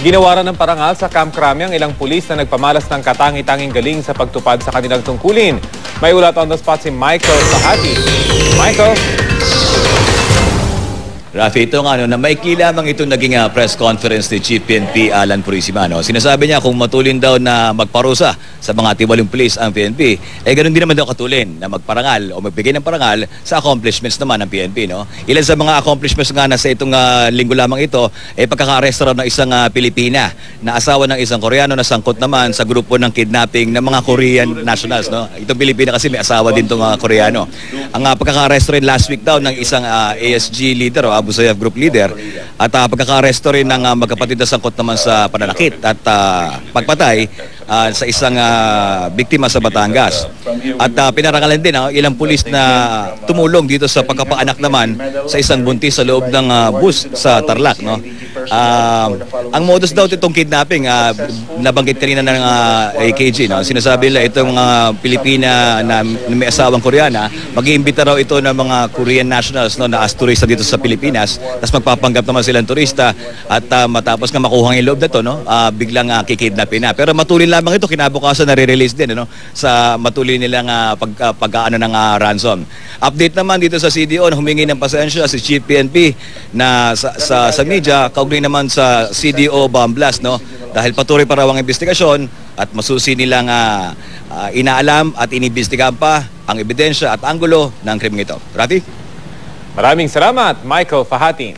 Ginawaran ng parangal sa Camp Crame ang ilang pulis na nagpamalas ng katangi-tanging galing sa pagtupad sa kanilang tungkulin. May ulat on the spot si Michael Fahati. Michael? Rafi, ito nga na maikli lamang itong naging press conference ni Chief PNP Alan Purisima. Sinasabi niya kung matulin daw na magparusa sa mga tiwaling pulis ang PNP, ganun din naman daw katulin na magparangal o magbigay ng parangal sa accomplishments naman ng PNP. Ilan sa mga accomplishments nga na sa itong linggo lamang ito, pagkaka-arrest ng isang Pilipina na asawa ng isang Koreano na sangkot naman sa grupo ng kidnapping ng mga Korean nationals. Itong Pilipina kasi may asawa din itong Koreano. Ang pagkaka-arrest rin last week daw ng isang ASG leader o Abu Sayyaf group leader at pagkaka-aresto rin ng magkapatid na sangkot naman sa pananakit at pagpatay sa isang biktima sa Batangas. At pinarangalan din ilang pulis na tumulong dito sa pagkapaanak naman sa isang buntis sa loob ng bus sa Tarlac. Ang modus daw itong kidnapping, nabanggit kanina ng AKG. Sinasabi nila itong Pilipina na may asawang Koreana, mag-iimbita raw ito ng mga Korean nationals na as turista dito sa Pilipinas, tapos magpapanggap naman silang turista at matapos nga makuha ang loob na ito, biglang kikidnapin na. Pero matuloy lamang ito, kinabukasan na-release din sa matuloy nilang pag-aano ng ransom. Update naman dito sa CDO na humingi ng pasensya si Chief PNP na sa media, kaugnay naman sa CDO bomb blast, dahil patuloy pa raw ang investigasyon at masusi nilang inaalam at iniimbestigahan pa ang ebidensya at anggulo ng krimeng ito. Rafi? Maraming salamat, Michael Fahatin.